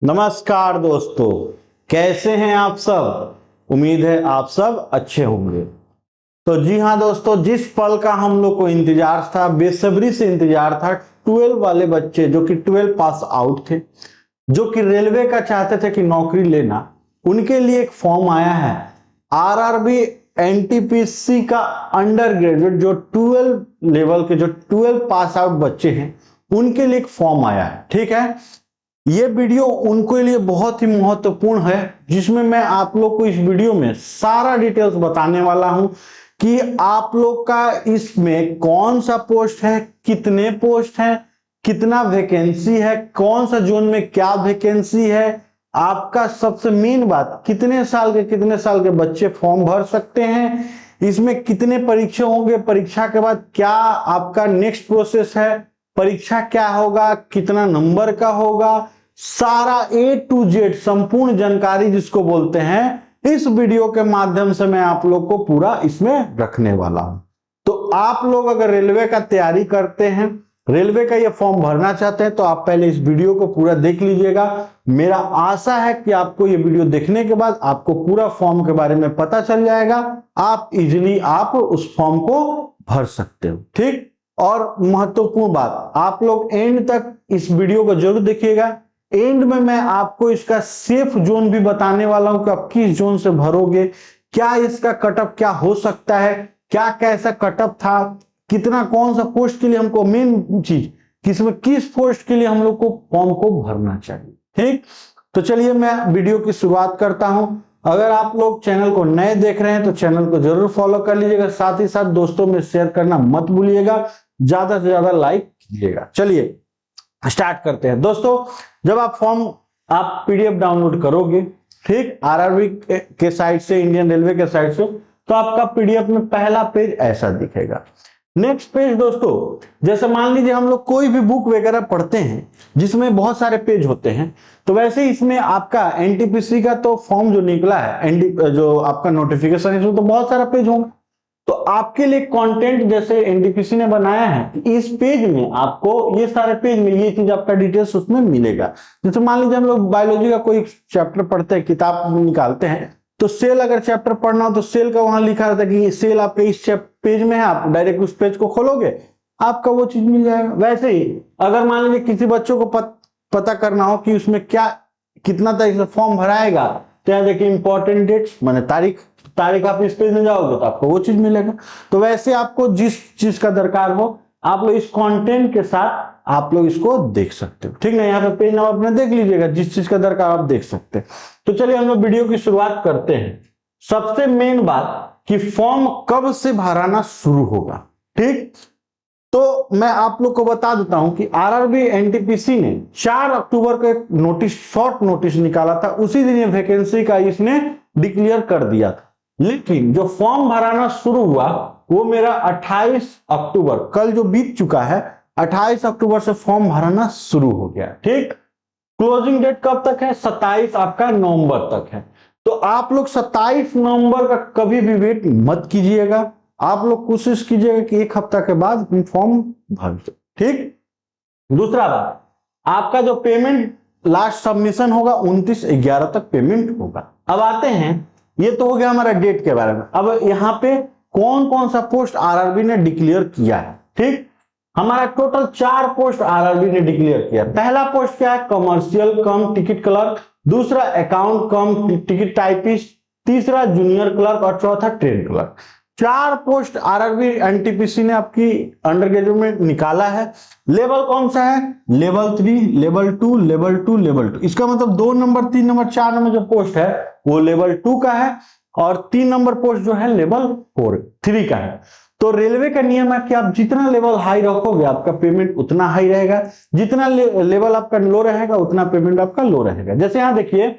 नमस्कार दोस्तों, कैसे हैं आप सब। उम्मीद है आप सब अच्छे होंगे। तो जी हाँ दोस्तों, जिस पल का हम लोग को इंतजार था, बेसब्री से इंतजार था, 12 वाले बच्चे जो कि 12 पास आउट थे, जो कि रेलवे का चाहते थे कि नौकरी लेना, उनके लिए एक फॉर्म आया है। आरआरबी एनटीपीसी का अंडर ग्रेजुएट जो 12 लेवल के, जो 12 पास आउट बच्चे हैं, उनके लिए एक फॉर्म आया है। ठीक है, ये वीडियो उनके लिए बहुत ही महत्वपूर्ण है, जिसमें मैं आप लोग को इस वीडियो में सारा डिटेल्स बताने वाला हूं कि आप लोग का इसमें कौन सा पोस्ट है, कितने पोस्ट हैं, कितना वैकेंसी है, कौन सा जोन में क्या वैकेंसी है, आपका सबसे मेन बात, कितने साल के बच्चे फॉर्म भर सकते हैं, इसमें कितने परीक्षा होंगे, परीक्षा के बाद क्या आपका नेक्स्ट प्रोसेस है, परीक्षा क्या होगा, कितना नंबर का होगा, सारा A to Z संपूर्ण जानकारी जिसको बोलते हैं, इस वीडियो के माध्यम से मैं आप लोग को पूरा इसमें रखने वाला हूं। तो आप लोग अगर रेलवे का तैयारी करते हैं, रेलवे का ये फॉर्म भरना चाहते हैं, तो आप पहले इस वीडियो को पूरा देख लीजिएगा। मेरा आशा है कि आपको ये वीडियो देखने के बाद आपको पूरा फॉर्म के बारे में पता चल जाएगा, आप इजीली उस फॉर्म को भर सकते हो। ठीक, और महत्वपूर्ण बात, आप लोग एंड तक इस वीडियो को जरूर देखिएगा। एंड में मैं आपको इसका सेफ जोन भी बताने वाला हूं कि आप किस जोन से भरोगे, क्या इसका कटअप क्या हो सकता है, क्या कैसा कटअप था, कितना कौन सा पोस्ट के लिए हमको, मेन चीज किसमें किस पोस्ट के लिए हम लोग को फॉर्म को भरना चाहिए। ठीक, तो चलिए मैं वीडियो की शुरुआत करता हूं। अगर आप लोग चैनल को नए देख रहे हैं तो चैनल को जरूर फॉलो कर लीजिएगा, साथ ही साथ दोस्तों में शेयर करना मत भूलिएगा, ज्यादा से ज्यादा लाइक कीजिएगा। चलिए स्टार्ट करते हैं दोस्तों। जब आप पीडीएफ डाउनलोड करोगे, ठीक, आरआरबी के साइट से, इंडियन रेलवे के साइट से, तो आपका पीडीएफ में पहला पेज ऐसा दिखेगा। नेक्स्ट पेज दोस्तों, जैसे मान लीजिए हम लोग कोई भी बुक वगैरह पढ़ते हैं जिसमें बहुत सारे पेज होते हैं, तो वैसे इसमें आपका एनटीपीसी का तो फॉर्म जो निकला है, जो आपका नोटिफिकेशन, इसमें तो बहुत सारा पेज होंगे। तो आपके लिए कंटेंट जैसे एनटीपीसी ने बनाया है, इस पेज में आपको ये सारे पेज में ये चीज आपका डिटेल्स उसमें मिलेगा। जैसे मान लीजिए हम लोग बायोलॉजी का कोई चैप्टर पढ़ते हैं, किताब निकालते हैं, तो सेल अगर चैप्टर पढ़ना हो तो सेल का वहां लिखा रहता है कि सेल आपके इस पेज में है, आप डायरेक्ट उस पेज को खोलोगे, आपका वो चीज मिल जाएगा। वैसे ही अगर मान लीजिए किसी बच्चों को पता करना हो कि उसमें क्या कितना तारीख से फॉर्म भराएगा, तो यहाँ देखिए इंपॉर्टेंट डेट्स, माने तारीख आप इस पेज में जाओगे तो आपको वो चीज मिलेगा। तो वैसे आपको जिस चीज का दरकार हो, आप लोग इस कंटेंट के साथ आप लोग इसको देख सकते हो। ठीक ना, यहाँ पे पेज नंबर अपने देख लीजिएगा, जिस चीज का दरकार आप देख सकते हैं। तो चलिए हम लोग वीडियो की शुरुआत करते हैं। सबसे मेन बात कि फॉर्म कब से भराना शुरू होगा। ठीक, तो मैं आप लोग को बता देता हूं कि आरआरबी एनटीपीसी ने 4 अक्टूबर को एक नोटिस, शॉर्ट नोटिस निकाला था, उसी दिन ये वैकेंसी का इसने डिक्लेयर कर दिया था। लेकिन जो फॉर्म भराना शुरू हुआ वो मेरा 28 अक्टूबर, कल जो बीत चुका है, 28 अक्टूबर से फॉर्म भराना शुरू हो गया। ठीक, क्लोजिंग डेट कब तक है? 27 आपका नवंबर तक है। तो आप लोग 27 नवंबर का कभी भी वेट मत कीजिएगा, आप लोग कोशिश कीजिएगा कि एक हफ्ता के बाद फॉर्म भर दो। ठीक, दूसरा बात, आपका जो पेमेंट लास्ट सबमिशन होगा 29/11 तक पेमेंट होगा। अब आते हैं, ये तो हो गया हमारा डेट के बारे में। अब यहाँ पे कौन कौन सा पोस्ट आरआरबी ने डिक्लेयर किया है। ठीक, हमारा टोटल 4 पोस्ट आरआरबी ने डिक्लेयर किया। पहला पोस्ट क्या है? कमर्शियल कम टिकट क्लर्क, दूसरा अकाउंट कम टिकट टाइपिस्ट, तीसरा जूनियर क्लर्क और चौथा train clerk. 4 post RRB NTPC ने आपकी अंडर ग्रेजुएट में निकाला है। लेवल कौन सा है? Level 3, level 2, level 2, level 2। इसका मतलब 2 नंबर, 3 नंबर, 4 नंबर जो पोस्ट है वो लेवल 2 का है, और 3 नंबर पोस्ट जो है लेवल 3 का है। तो रेलवे का नियम है कि आप जितना लेवल हाई रखोगे आपका पेमेंट उतना हाई रहेगा, जितना लेवल आपका लो रहेगा उतना पेमेंट आपका लो रहेगा। जैसे यहां देखिए,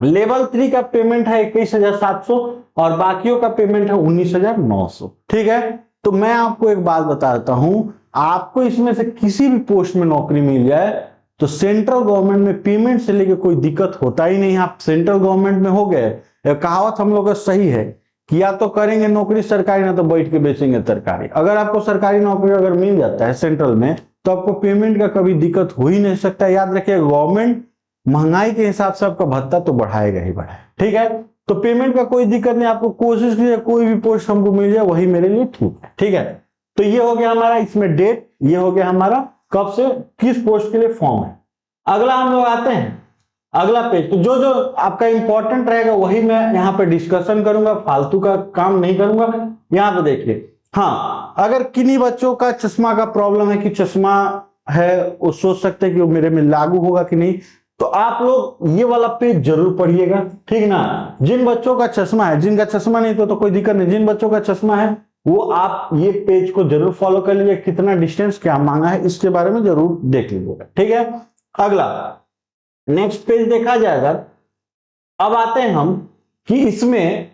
लेवल 3 का पेमेंट है 21,700 और बाकियों का पेमेंट है 19,900। ठीक है, तो मैं आपको एक बात बता देता हूं, आपको इसमें से किसी भी पोस्ट में नौकरी मिल जाए तो सेंट्रल गवर्नमेंट में पेमेंट से लेके कोई दिक्कत होता ही नहीं। आप सेंट्रल गवर्नमेंट में हो गए, कहावत हम लोग का सही है कि या तो करेंगे नौकरी सरकारी, ना तो बैठ के बेचेंगे तरकारी। अगर आपको सरकारी नौकरी अगर मिल जाता है सेंट्रल में, तो आपको पेमेंट का कभी दिक्कत हो ही नहीं सकता। याद रखिए, गवर्नमेंट महंगाई के हिसाब से आपका भत्ता तो बढ़ाएगा ही बढ़ाएगा, ठीक है। तो पेमेंट का कोई दिक्कत नहीं, आपको कोशिश कीजिए कोई भी पोस्ट हमको मिल जाए वही मेरे लिए ठीक है, ठीक है। तो ये हो गया हमारा इसमें डेट, ये हो गया हमारा कब से किस पोस्ट के लिए फॉर्म है। अगला हम लोग आते हैं अगला पेज। तो जो जो आपका इंपॉर्टेंट रहेगा वही मैं यहाँ पे डिस्कशन करूंगा, फालतू का काम नहीं करूंगा। यहाँ पे देखिए, हाँ, अगर किन्हीं बच्चों का चश्मा का प्रॉब्लम है कि चश्मा है, वो सोच सकते हैं कि वो मेरे में लागू होगा कि नहीं, तो आप लोग ये वाला पेज जरूर पढ़िएगा, ठीक ना। जिन बच्चों का चश्मा है, जिनका चश्मा नहीं तो कोई दिक्कत नहीं, जिन बच्चों का चश्मा है वो आप ये पेज को जरूर फॉलो कर लीजिए। कितना डिस्टेंस क्या मांगा है इसके बारे में जरूर देख लीजिएगा, ठीक है। अगला नेक्स्ट पेज देखा जाएगा। अब आते हैं हम कि इसमें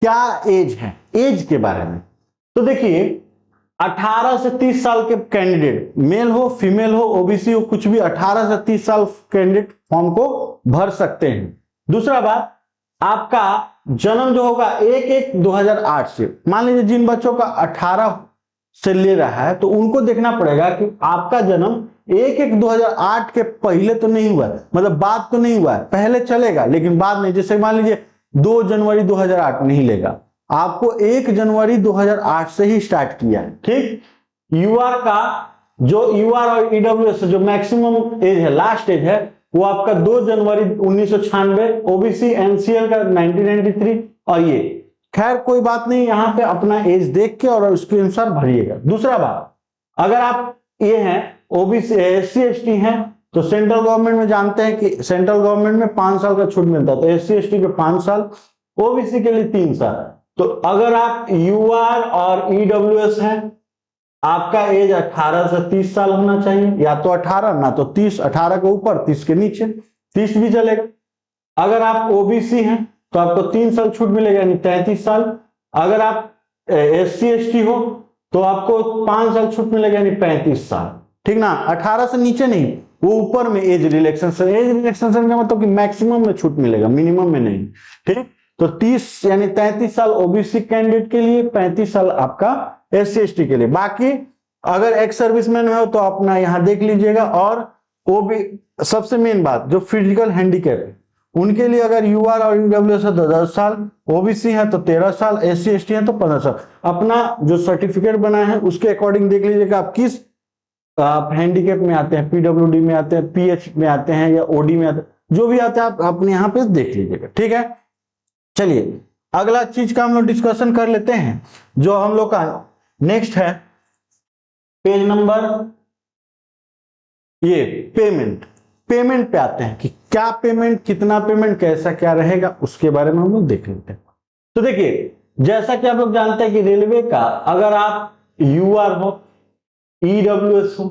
क्या एज है, एज के बारे में। तो देखिए 18 से 30 साल के कैंडिडेट, मेल हो फीमेल हो ओबीसी हो कुछ भी, 18 से 30 साल कैंडिडेट फॉर्म को भर सकते हैं। दूसरा बात, आपका जन्म जो होगा 1/1/2008 से, मान लीजिए जिन बच्चों का 18 से ले रहा है तो उनको देखना पड़ेगा कि आपका जन्म 1/1/2008 के पहले तो नहीं हुआ है, मतलब बाद तो नहीं हुआ है, पहले चलेगा लेकिन बाद नहीं। जैसे मान लीजिए 2 जनवरी 2008 नहीं लेगा, आपको 1 जनवरी 2008 से ही स्टार्ट किया है, ठीक। यूआर का जो यूआर और ईडब्ल्यूएस जो मैक्सिमम एज है, लास्ट एज है, वो आपका 2 जनवरी 1996, ओबीसी एनसीएल का 1993, और ये खैर कोई बात नहीं, यहाँ पे अपना एज देख के और उसके अनुसार भरिएगा। दूसरा बात, अगर आप ये हैं ओबीसी एससी एसटी हैं तो सेंट्रल गवर्नमेंट में जानते हैं कि सेंट्रल गवर्नमेंट में 5 साल का छूट मिलता है, तो एससी एसटी के 5 साल, ओबीसी के लिए 3 साल। तो अगर आप यूआर और ईडब्ल्यूएस हैं, आपका एज 18 से 30 साल होना चाहिए, या तो 18 ना तो 30, 18 के ऊपर 30 के नीचे, 30 भी चलेगा। अगर आप ओबीसी हैं तो आपको 3 साल छूट मिलेगा यानी 33 साल। अगर आप एससी एसटी हो तो आपको 5 साल छूट मिलेगा यानी 35 साल, ठीक ना। 18 से नीचे नहीं, वो ऊपर में एज रिलैक्सेशन, एज रिलैक्सेशन का मतलब कि मैक्सिमम में छूट मिलेगा, मिनिमम में नहीं, ठीक। तो 30 यानी 33 साल ओबीसी कैंडिडेट के लिए, 35 साल आपका एससी एसटी के लिए। बाकी अगर एक्स सर्विसमैन हो तो अपना यहां देख लीजिएगा। और वो भी सबसे मेन बात, जो फिजिकल हैंडीकैप है उनके लिए अगर यूआर और ईडब्ल्यूएस है तो 10 साल, ओबीसी है तो 13 साल, एससी एसटी है तो 15 साल। अपना जो सर्टिफिकेट बना है उसके अकॉर्डिंग देख लीजिएगा आप किस आप हैंडीकैप में आते हैं, पीडब्ल्यूडी में आते हैं, पीएच में आते हैं या ओडी में आते हैं, जो भी आते हैं आप अपने यहाँ पे देख लीजिएगा, ठीक है। चलिए अगला चीज का हम लोग डिस्कशन कर लेते हैं, जो हम लोग का नेक्स्ट है पेज नंबर ये पेमेंट। पेमेंट पे आते हैं कि क्या पेमेंट, कितना पेमेंट, कैसा क्या रहेगा, उसके बारे में हम लोग देख लेते हैं। तो देखिए जैसा कि आप लोग जानते हैं कि रेलवे का अगर आप यूआर हो, ईडब्ल्यूएस हो,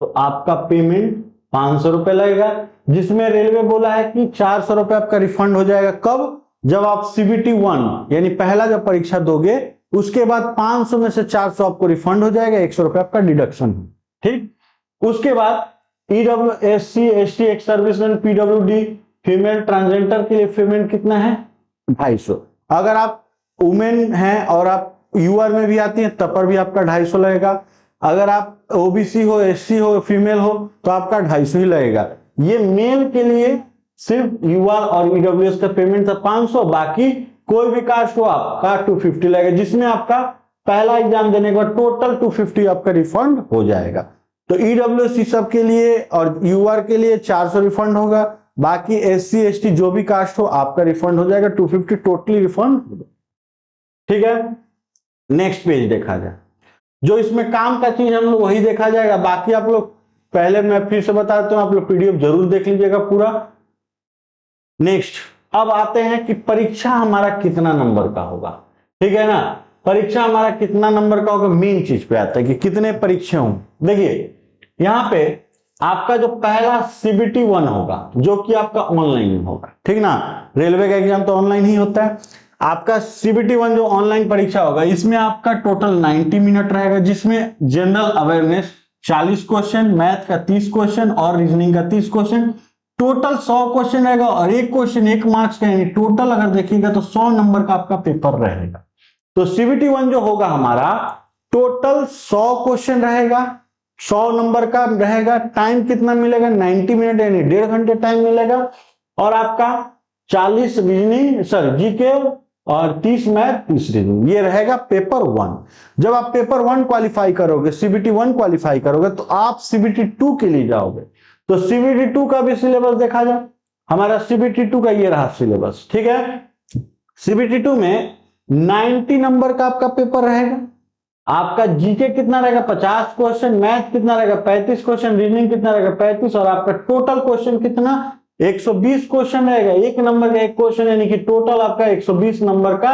तो आपका पेमेंट 500 रुपए लगेगा, जिसमें रेलवे बोला है कि 400 रुपए आपका रिफंड हो जाएगा। कब? जब आप सीबीटी 1 यानी पहला जब परीक्षा दोगे उसके बाद 500 में से 400 आपको रिफंड हो जाएगा, 100 रुपए आपका डिडक्शन, ठीक। उसके बाद EW SC ST ex serviceman PWD female transgender के लिए पेमेंट कितना है? 250। अगर आप वुमेन हैं और आप यूआर में भी आती हैं तब पर भी आपका 250 लगेगा। अगर आप ओबीसी हो, एससी हो, फीमेल हो तो आपका 250 ही लगेगा। ये मेल के लिए सिर्फ यूआर और ईडब्ल्यूएस का पेमेंट था 500, बाकी कोई भी कास्ट हो आपका 250 लगेगा, जिसमें आपका पहला एग्जाम देने के बाद टोटल 250 आपका रिफंड हो जाएगा। तो ईडब्ल्यूएस सब के लिए और यूआर के लिए 400 रिफंड होगा, बाकी एससी एसटी जो भी कास्ट हो आपका रिफंड हो जाएगा 250 टोटली रिफंड, ठीक है। नेक्स्ट पेज देखा जाए, जो इसमें काम का चीज हम लोग वही देखा जाएगा। बाकी आप लोग पहले मैं फिर से बता देता हूं, आप लोग पीडीएफ जरूर देख लीजिएगा पूरा। नेक्स्ट अब आते हैं कि परीक्षा हमारा कितना नंबर का होगा, ठीक है ना। परीक्षा हमारा कितना नंबर का होगा, मेन चीज पे आता है कि कितने परीक्षा होंगे। देखिए यहां पे आपका जो पहला सीबीटी 1 होगा जो कि आपका ऑनलाइन होगा, ठीक ना। रेलवे का एग्जाम तो ऑनलाइन ही होता है। आपका सीबीटी 1 जो ऑनलाइन परीक्षा होगा इसमें आपका टोटल 90 मिनट रहेगा, जिसमें जनरल अवेयरनेस 40 क्वेश्चन, मैथ का 30 क्वेश्चन और रीजनिंग का 30 क्वेश्चन, टोटल 100 क्वेश्चन रहेगा। और एक क्वेश्चन 1 मार्क्स का, यानी टोटल अगर देखिएगा तो 100 नंबर का आपका पेपर रहेगा। तो सीबीटी 1 जो होगा हमारा टोटल 100 क्वेश्चन रहेगा, 100 नंबर का रहेगा। टाइम कितना मिलेगा? 90 मिनट, यानी 1.5 घंटे टाइम मिलेगा। और आपका 40 रीजनिंग जीके और 30 मैथ, 30 रीजनिंग, ये रहेगा पेपर 1। जब आप पेपर 1 क्वालिफाई करोगे, सीबीटी 1 क्वालिफाई करोगे, तो आप सीबीटी 2 के लिए जाओगे। तो सीबीटी 2 का भी सिलेबस देखा जाए, हमारा सीबीटी 2 का ये रहा सिलेबस, ठीक है। सीबीटी 2 में 90 नंबर का आपका पेपर रहेगा। आपका जीके कितना रहेगा? 50 क्वेश्चन, मैथ कितना रहेगा? 35 क्वेश्चन, रीजनिंग कितना रहेगा? 35, और आपका टोटल क्वेश्चन कितना? 120 क्वेश्चन रहेगा। 1 नंबर का 1 क्वेश्चन, यानी कि टोटल आपका 120 नंबर का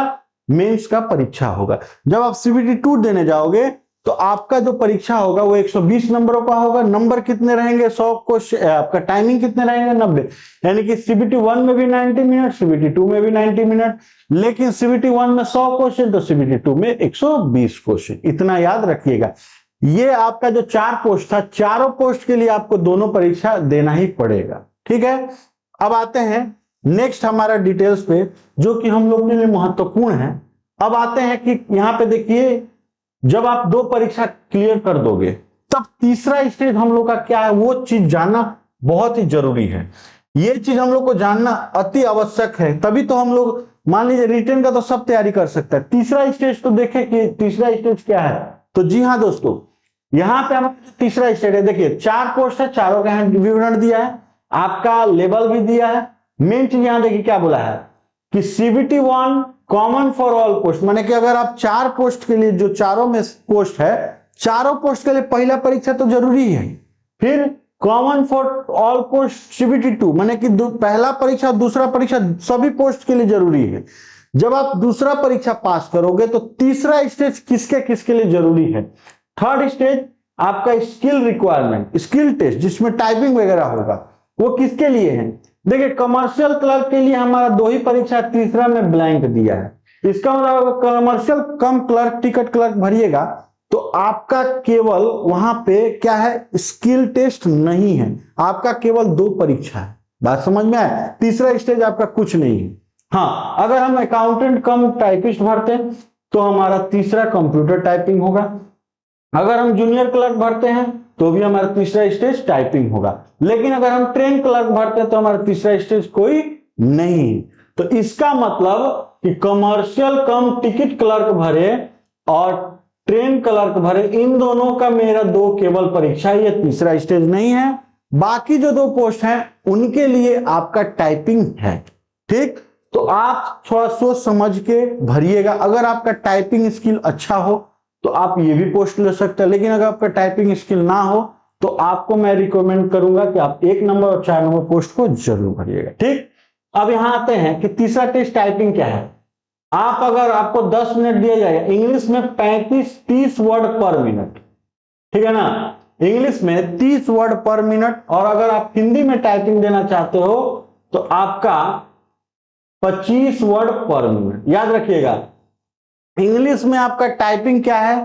मेंस का परीक्षा होगा। जब आप सीबीटी 2 देने जाओगे तो आपका जो परीक्षा होगा वो 120 नंबरों का होगा। नंबर कितने रहेंगे? 100 क्वेश्चन। आपका टाइमिंग कितने रहेंगे? 90, यानी कि सीबीटी 1 में भी 90 मिनट, सीबीटी 2 में भी 90 मिनट। लेकिन सीबीटी 1 में 100 क्वेश्चन, तो सीबीटी 2 में 120 क्वेश्चन। इतना याद रखिएगा। ये आपका जो 4 पोस्ट था, चारों पोस्ट के लिए आपको दोनों परीक्षा देना ही पड़ेगा, ठीक है। अब आते हैं नेक्स्ट हमारा डिटेल्स पे, जो कि हम लोग के लिए महत्वपूर्ण है। अब आते हैं कि यहां पे देखिए, जब आप 2 परीक्षा क्लियर कर दोगे, तब तीसरा स्टेज हम लोग का क्या है, वो चीज जानना बहुत ही जरूरी है। ये चीज हम लोग को जानना अति आवश्यक है, तभी तो हम लोग, मान लीजिए रिटेन का तो सब तैयारी कर सकता है, तीसरा स्टेज तो देखें कि तीसरा स्टेज क्या है। तो जी हाँ दोस्तों, यहां पे हमारा तीसरा स्टेज है। देखिए 4 पोस्ट है, चारों का विवरण दिया है, आपका लेवल भी दिया है। मेन चीज यहां देखिए क्या बोला है कि CBT 1 common for all post, माने कि अगर आप 4 पोस्ट के लिए, जो चारों में पोस्ट है, चारों पोस्ट के लिए पहला परीक्षा तो जरूरी है। फिर common for all post CBT 2, माने कि पहला परीक्षा दूसरा परीक्षा सभी पोस्ट के लिए जरूरी है। जब आप दूसरा परीक्षा पास करोगे तो तीसरा स्टेज किसके किसके लिए जरूरी है? थर्ड स्टेज आपका स्किल रिक्वायरमेंट, स्किल टेस्ट, जिसमें टाइपिंग वगैरह होगा, वो किसके लिए है? देखिए कमर्शियल क्लर्क के लिए हमारा 2 ही परीक्षा, तीसरा में ब्लैंक दिया है। इसका मतलब commercial cum clerk, ticket clerk भरिएगा तो आपका केवल वहां पे क्या है, स्किल टेस्ट नहीं है, आपका केवल 2 परीक्षा है। बात समझ में आए? तीसरा स्टेज आपका कुछ नहीं है। हाँ, अगर हम अकाउंटेंट कम टाइपिस्ट भरते हैं तो हमारा तीसरा कंप्यूटर टाइपिंग होगा। अगर हम जूनियर क्लर्क भरते हैं तो भी हमारा तीसरा स्टेज टाइपिंग होगा। लेकिन अगर हम ट्रेन क्लर्क भरते हैं तो हमारा तीसरा स्टेज कोई नहीं। तो इसका मतलब कि कमर्शियल कम टिकट क्लर्क भरे और ट्रेन क्लर्क भरे, इन दोनों का मेरा 2 केवल परीक्षा, ये तीसरा स्टेज नहीं है। बाकी जो 2 पोस्ट हैं उनके लिए आपका टाइपिंग है, ठीक। तो आप थोड़ा सोच समझ के भरिएगा। अगर आपका टाइपिंग स्किल अच्छा हो तो आप ये भी पोस्ट ले सकते हैं, लेकिन अगर आपका टाइपिंग स्किल ना हो तो आपको मैं रिकमेंड करूंगा कि आप 1 नंबर और 4 नंबर पोस्ट को जरूर भरिएगा, ठीक। अब यहां आते हैं कि तीसरा टेस्ट टाइपिंग क्या है। आप अगर आपको 10 मिनट दिया जाएगा, इंग्लिश में 35-30 वर्ड पर मिनट, ठीक है ना, इंग्लिश में 30 वर्ड पर मिनट। और अगर आप हिंदी में टाइपिंग देना चाहते हो तो आपका 25 वर्ड पर मिनट। याद रखिएगा, इंग्लिश में आपका टाइपिंग क्या है,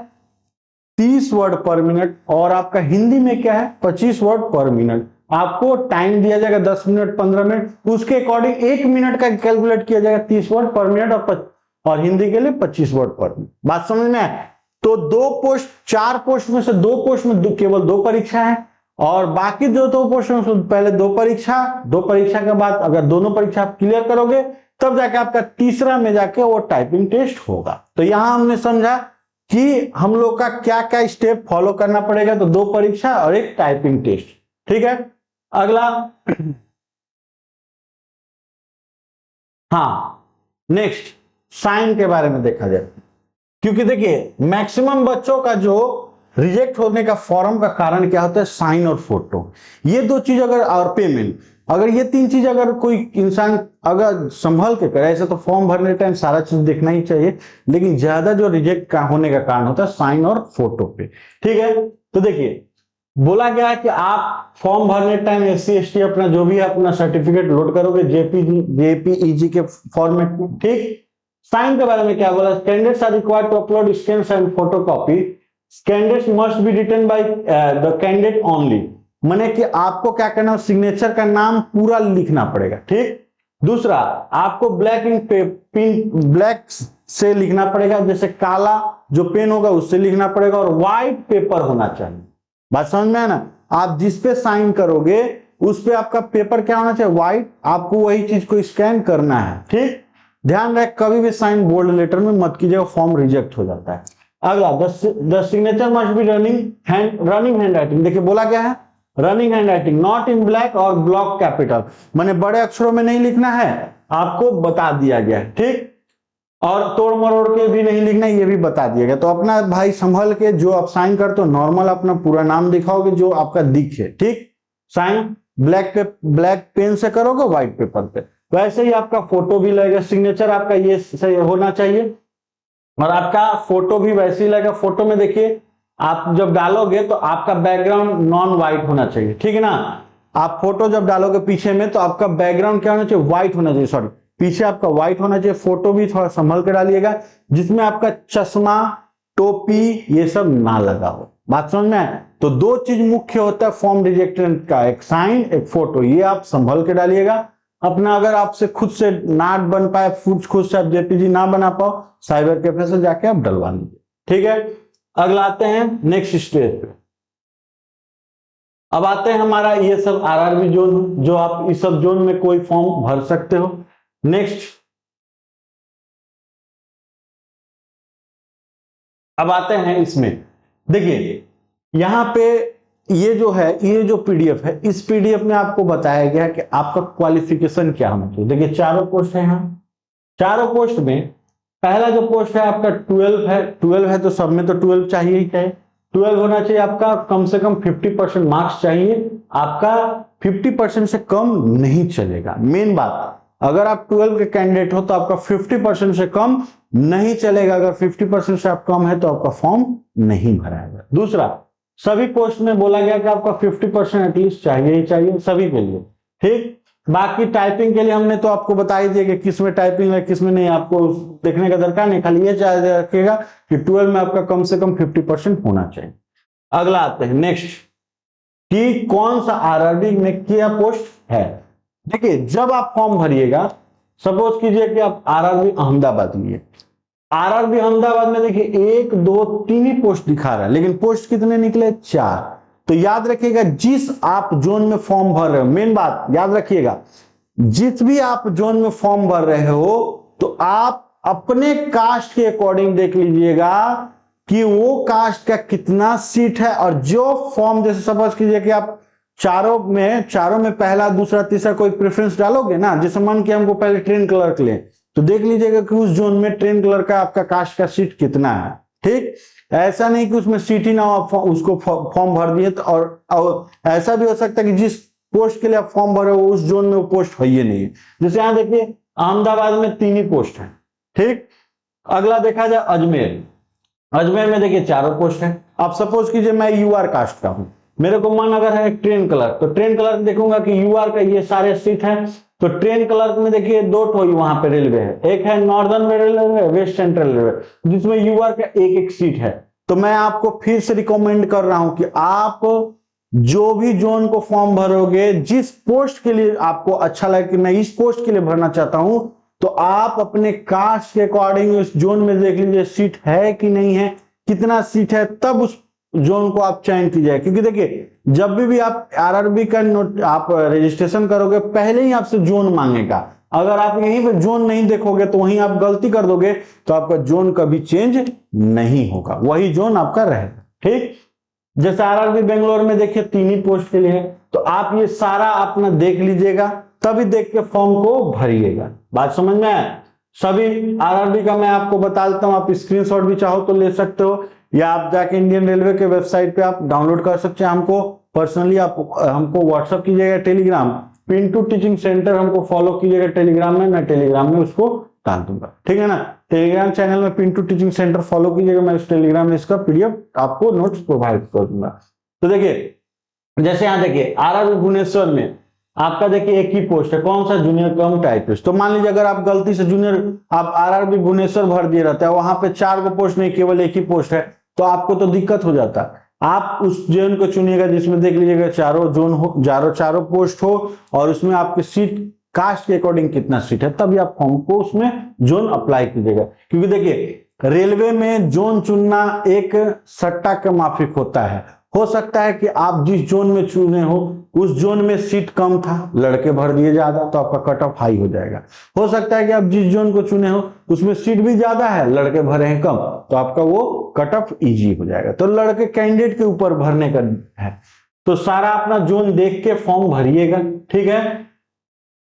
30 वर्ड पर मिनट, और आपका हिंदी में क्या है, 25 वर्ड पर मिनट। आपको टाइम दिया जाएगा 10 मिनट 15 मिनट, उसके अकॉर्डिंग 1 मिनट का कैलकुलेट किया जाएगा, 30 वर्ड पर मिनट, और हिंदी के लिए 25 वर्ड पर मिनट। बात समझ में आए? तो 2 पोस्ट, 4 पोस्ट में से 2 पोस्ट में केवल 2 परीक्षा है, और बाकी जो 2 पोस्ट में पहले 2 परीक्षा, 2 परीक्षा के बाद अगर दोनों परीक्षा आप क्लियर करोगे तब जाके आपका तीसरा में जाके वो टाइपिंग टेस्ट होगा। तो यहां हमने समझा कि हम लोग का क्या क्या स्टेप फॉलो करना पड़ेगा। तो 2 परीक्षा और 1 टाइपिंग टेस्ट, ठीक है। अगला, हाँ, नेक्स्ट साइन के बारे में देखा जाए, क्योंकि देखिए मैक्सिमम बच्चों का जो रिजेक्ट होने का फॉर्म का कारण क्या होता है, साइन और फोटो। ये 2 चीज अगर, और पेमेंट, अगर ये 3 चीज अगर कोई इंसान अगर संभल के करे, ऐसे तो फॉर्म भरने टाइम सारा चीज देखना ही चाहिए, लेकिन ज्यादा जो रिजेक्ट का होने का कारण होता है साइन और फोटो पे, ठीक है। तो देखिए बोला गया है कि आप फॉर्म भरने टाइम SC ST अपना जो भी अपना सर्टिफिकेट लोड करोगे JPEG के फॉर्मेट में, ठीक। साइन के बारे में क्या बोला, candidates are required to upload scan and photocopy, candidates must be written by the candidate only, माने कि आपको क्या करना है, सिग्नेचर का नाम पूरा लिखना पड़ेगा, ठीक। दूसरा, आपको ब्लैक इंक पेन, ब्लैक से लिखना पड़ेगा, जैसे काला जो पेन होगा उससे लिखना पड़ेगा, और व्हाइट पेपर होना चाहिए। बात समझ में है ना। आप जिस पे साइन करोगे उस पे आपका पेपर क्या होना चाहिए, व्हाइट। आपको वही चीज को स्कैन करना है, ठीक। ध्यान रख, कभी भी साइन बोल्ड लेटर में मत कीजिएगा, फॉर्म रिजेक्ट हो जाता है। अगला, the signature must be running hand writing. देखिए बोला क्या है, running hand writing, not in black और ब्लॉक कैपिटल, माने बड़े अक्षरों में नहीं लिखना है, आपको बता दिया गया है, ठीक। और तोड़ मरोड़ के भी नहीं लिखना, ये भी बता दिया गया। तो अपना भाई संभल के, जो आप साइन करते हो नॉर्मल अपना पूरा नाम दिखाओगे जो आपका दिखे, ठीक। साइन ब्लैक पेन से करोगे, व्हाइट पेपर पे। वैसे ही आपका फोटो भी लगेगा, सिग्नेचर आपका ये सही होना चाहिए, और आपका फोटो भी वैसे ही लगेगा। फोटो में देखिए आप जब डालोगे तो आपका बैकग्राउंड नॉन व्हाइट होना चाहिए, ठीक है ना। आप फोटो जब डालोगे पीछे में तो आपका बैकग्राउंड क्या होना चाहिए, व्हाइट होना चाहिए, सॉरी पीछे आपका व्हाइट होना चाहिए। फोटो भी थोड़ा संभल कर डालिएगा, जिसमें आपका चश्मा टोपी ये सब ना लगा हो। बात समझ में आए? तो दो चीज मुख्य होता है फॉर्म रिजेक्टेड का, एक साइन एक फोटो, ये आप संभल के डालिएगा अपना। अगर आपसे खुद से ना बन पाए, खुद से आप जेपीजी ना बना पाओ, साइबर कैफे से जाके आप डलवा लीजिए, ठीक है। अगला आते हैं नेक्स्ट स्टेज पे। अब आते हैं हमारा ये सब आरआरबी जोन, जो आप इस सब जोन में कोई फॉर्म भर सकते हो। नेक्स्ट, अब आते हैं इसमें, देखिए यहां पे ये जो है, ये जो पीडीएफ है, इस पीडीएफ में आपको बताया गया कि आपका क्वालिफिकेशन क्या होना चाहिए। देखिए चारों पोस्ट है, यहाँ चारों पोस्ट में पहला जो पोस्ट है आपका 12 है। 12 है तो सब में तो 12 चाहिए ही चाहिए, 12 होना चाहिए आपका, कम से कम 50% मार्क्स चाहिए आपका, 50% से कम नहीं चलेगा। मेन बात, अगर आप 12 के कैंडिडेट हो तो आपका 50% से कम नहीं चलेगा। अगर 50% से आप कम है तो आपका फॉर्म नहीं भराएगा। दूसरा, सभी पोस्ट में बोला गया कि आपका 50% एटलीस्ट चाहिए ही चाहिए सभी के लिए, ठीक। बाकी टाइपिंग के लिए हमने तो आपको बता ही दिया कि किस में टाइपिंग है किस में नहीं, आपको देखने का दरकार नहीं, खाली ये चाह रखिएगा कि 12 में आपका कम से कम 50% होना चाहिए। अगला आते हैं नेक्स्ट, कि कौन सा आरआरबी में क्या पोस्ट है। देखिए जब आप फॉर्म भरिएगा, सपोज कीजिए कि आप आरआरबी अहमदाबाद लिए, आरआरबी अहमदाबाद में देखिए 1 2 3 ही पोस्ट दिखा रहा है, लेकिन पोस्ट कितने निकले, 4। तो याद रखिएगा जिस आप जोन में फॉर्म भर रहे हो, मेन बात याद रखिएगा, जिस भी आप जोन में फॉर्म भर रहे हो तो आप अपने कास्ट के अकॉर्डिंग देख लीजिएगा कि वो कास्ट का कितना सीट है। और जो फॉर्म, जैसे सपोज कीजिए कि आप चारों में पहला दूसरा तीसरा कोई प्रेफरेंस डालोगे ना, जैसे मान के हमको पहले ट्रेन क्लर्क ले, तो देख लीजिएगा कि उस जोन में ट्रेन क्लर्क का आपका कास्ट का सीट कितना है, ठीक। ऐसा नहीं कि उसमें सीट ही ना हो, उसको फॉर्म भर दिए तो, और ऐसा भी हो सकता है कि जिस पोस्ट के लिए आप फॉर्म भरे हो उस जोन में वो पोस्ट है ही नहीं। जैसे यहां देखिए अहमदाबाद में 3 ही पोस्ट है, ठीक। अगला देखा जाए अजमेर, अजमेर में देखिए 4 पोस्ट है। आप सपोज कीजिए मैं यूआर कास्ट का हूं, मेरे को मन अगर है ट्रेन क्लर्क, तो ट्रेन क्लर्क देखूंगा कि यूआर का ये सारे सीट है, तो ट्रेन क्लर्क में देखिए 2 ठो वहां पे रेलवे है, एक है northern railway, west central railway, जिसमें यूआर का एक सीट है। तो मैं आपको फिर से रिकमेंड कर रहा हूं कि आप जो भी जोन को फॉर्म भरोगे, जिस पोस्ट के लिए आपको अच्छा लगे कि मैं इस पोस्ट के लिए भरना चाहता हूं, तो आप अपने कास्ट के अकॉर्डिंग उस जोन में देख लीजिए सीट है कि नहीं है, कितना सीट है, तब उस जोन को आप चयन कीजिए। क्योंकि देखिए जब भी आप आरआरबी का आप रजिस्ट्रेशन करोगे, पहले ही आपसे जोन मांगेगा। अगर आप यहीं पे जोन नहीं देखोगे तो वहीं आप गलती कर दोगे, तो आपका जोन कभी चेंज नहीं होगा, वही जोन आपका रहेगा, ठीक। जैसे आरआरबी बेंगलोर में देखिए 3 ही पोस्ट के लिए, तो आप ये सारा अपना देख लीजिएगा, तभी देख के फॉर्म को भरिएगा। बात समझ में आए? सभी आरआरबी का मैं आपको बता देता हूं, आप स्क्रीनशॉट भी चाहो तो ले सकते हो, या आप जाके इंडियन रेलवे के वेबसाइट पे आप डाउनलोड कर सकते हैं। हमको पर्सनली आप हमको व्हाट्सअप कीजिएगा, टेलीग्राम पिंटू टीचिंग सेंटर हमको फॉलो कीजिएगा टेलीग्राम में, मैं टेलीग्राम में उसको डाल दूंगा, ठीक है ना। टेलीग्राम चैनल में पिंटू टीचिंग सेंटर फॉलो कीजिएगा, मैं उस टेलीग्राम में इसका पीडीएफ आपको नोट्स प्रोवाइड कर दूंगा। तो देखिए जैसे यहाँ देखिए आरआरबी भुवनेश्वर में आपका देखिए एक ही पोस्ट है, कौन सा, जूनियर कम टाइपिस्ट। तो मान लीजिए अगर आप गलती से जूनियर आप आरआरबी भुवनेश्वर भर दिए रहता है, वहां पे 4 को पोस्ट नहीं केवल एक ही पोस्ट है, तो आपको तो दिक्कत हो जाता है। आप उस जोन को चुनिएगा जिसमें देख लीजिएगा चारों जोन हो, चारों पोस्ट हो, और उसमें आपकी सीट कास्ट के अकॉर्डिंग कितना सीट है, तभी आप फॉर्म को उसमें जोन अप्लाई कीजिएगा। क्योंकि देखिए रेलवे में जोन चुनना एक सट्टा का माफिक होता है, हो सकता है कि आप जिस जोन में चुने हो उस जोन में सीट कम था, लड़के भर दिए ज्यादा, तो आपका कट ऑफ हाई हो जाएगा। हो सकता है कि आप जिस जोन को चुने हो उसमें सीट भी ज्यादा है, लड़के भरे हैं कम, तो आपका वो कट ऑफ इजी हो जाएगा। तो लड़के कैंडिडेट के ऊपर भरने का है, तो सारा अपना जोन देख के फॉर्म भरिएगा, ठीक है।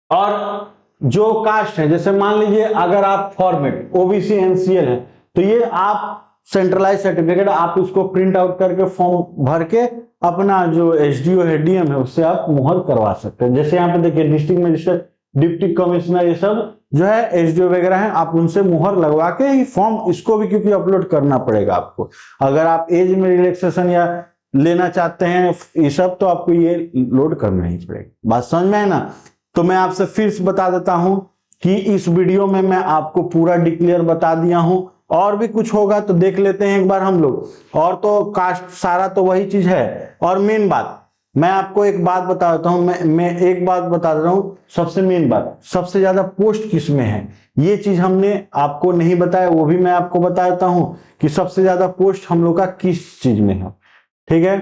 और जो कास्ट है, जैसे मान लीजिए अगर आप फॉर्मेट ओबीसी एनसीएल है, तो ये आप सेंट्रलाइज सर्टिफिकेट आप उसको प्रिंट आउट करके फॉर्म भर के अपना जो एसडीओ है, डीएम है, उससे आप मुहर करवा सकते हैं। जैसे यहाँ पे देखिए डिस्ट्रिक्ट मजिस्ट्रेट, डिप्टी कमिश्नर, ये सब जो है एसडीओ वगैरह है, आप उनसे मुहर लगवा के ही फॉर्म, इसको भी क्योंकि अपलोड करना पड़ेगा आपको। अगर आप एज में रिलैक्सेशन या लेना चाहते हैं ये सब, तो आपको ये लोड करना ही पड़ेगा। बात समझ में है ना। तो मैं आपसे फिर से बता देता हूं कि इस वीडियो में मैं आपको पूरा डिक्लेयर बता दिया हूं, और भी कुछ होगा तो देख लेते हैं एक बार हम लोग। और तो कास्ट सारा तो वही चीज है। और मेन बात मैं आपको एक बात बता देता हूं, मैं एक बात बता दे रहा हूं, सबसे मेन बात, सबसे ज्यादा पोस्ट किस में है, ये चीज हमने आपको नहीं बताया, वो भी मैं आपको बता देता हूं कि सबसे ज्यादा पोस्ट हम लोग का किस चीज में है, ठीक है।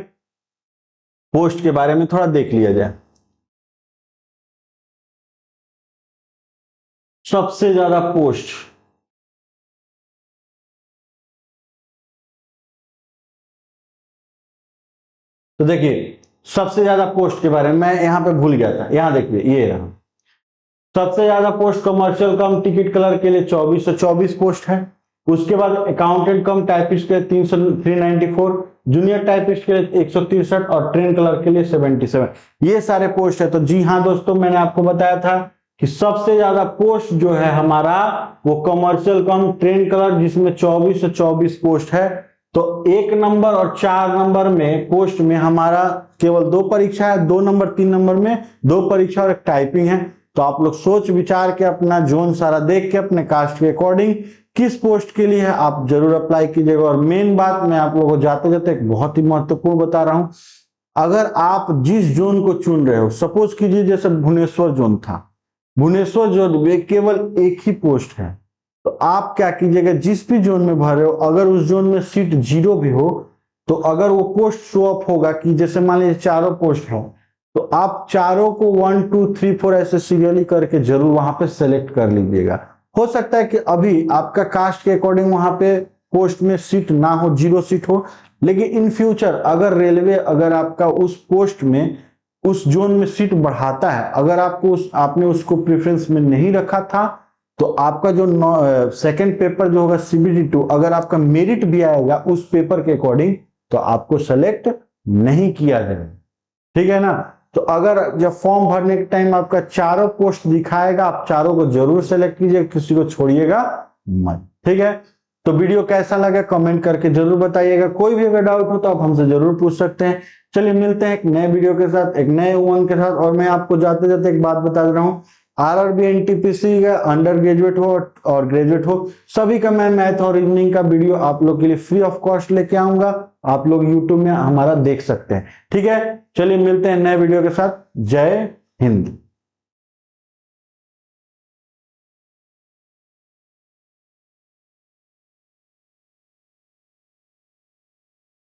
पोस्ट के बारे में थोड़ा देख लिया जाए। सबसे ज्यादा पोस्ट, तो देखिए सबसे ज्यादा पोस्ट के बारे में मैं यहां पे भूल गया था, यहां देखिए ये रहा। सबसे ज्यादा पोस्ट कमर्शियल कम टिकट क्लर्क के लिए 2424 पोस्ट है। उसके बाद अकाउंटेंट कम टाइपिस्ट के लिए 394, जूनियर टाइपिस्ट के लिए 163 और ट्रेन क्लर्क के लिए 77, ये सारे पोस्ट है। तो जी हाँ दोस्तों, मैंने आपको बताया था कि सबसे ज्यादा पोस्ट जो है हमारा वो कमर्शियल कम ट्रेन क्लर्क, जिसमें 24 से 24 पोस्ट है। तो 1 नंबर और 4 नंबर में पोस्ट में हमारा केवल 2 परीक्षा है, 2 नंबर 3 नंबर में 2 परीक्षा और एक टाइपिंग है। तो आप लोग सोच विचार के अपना जोन सारा देख के अपने कास्ट के अकॉर्डिंग किस पोस्ट के लिए है आप जरूर अप्लाई कीजिएगा। और मेन बात मैं आप लोगों को जाते जाते एक बहुत ही महत्वपूर्ण बता रहा हूं, अगर आप जिस जोन को चुन रहे हो, सपोज कीजिए जैसे भुवनेश्वर जोन था, भुवनेश्वर जोन में केवल एक ही पोस्ट है, तो आप क्या कीजिएगा, जिस भी जोन में भर रहे हो, अगर उस जोन में सीट 0 भी हो, तो अगर वो पोस्ट शो अप होगा कि जैसे मान लीजिए चारों पोस्ट हो, तो आप चारों को 1 2 3 4 ऐसे सीरियली करके जरूर वहां पे सेलेक्ट कर लीजिएगा। हो सकता है कि अभी आपका कास्ट के अकॉर्डिंग वहां पे पोस्ट में सीट ना हो, 0 सीट हो, लेकिन इन फ्यूचर अगर रेलवे अगर आपका उस पोस्ट में उस जोन में सीट बढ़ाता है, अगर आपको आपने उसको प्रेफरेंस में नहीं रखा था, तो आपका जो सेकंड पेपर जो होगा CBT2, अगर आपका मेरिट भी आएगा उस पेपर के अकॉर्डिंग, तो आपको सेलेक्ट नहीं किया जाएगा, ठीक है ना। तो अगर जब फॉर्म भरने के टाइम आपका चारों पोस्ट दिखाएगा, आप चारों को जरूर सेलेक्ट कीजिए, किसी को छोड़िएगा मत, ठीक है। तो वीडियो कैसा लगा कमेंट करके जरूर बताइएगा। कोई भी अगर डाउट हो तो आप हमसे जरूर पूछ सकते हैं। चलिए मिलते हैं एक नए वीडियो के साथ, एक नए उमंग के साथ। और मैं आपको जाते जाते एक बात बता दे रहा हूँ, RRB NTPC का अंडर ग्रेजुएट हो और ग्रेजुएट हो, सभी का मैं मैथ और रीजनिंग का वीडियो आप लोग के लिए फ्री ऑफ कॉस्ट लेके आऊंगा, आप लोग यूट्यूब में हमारा देख सकते हैं, ठीक है। चलिए मिलते हैं नए वीडियो के साथ। जय हिंद।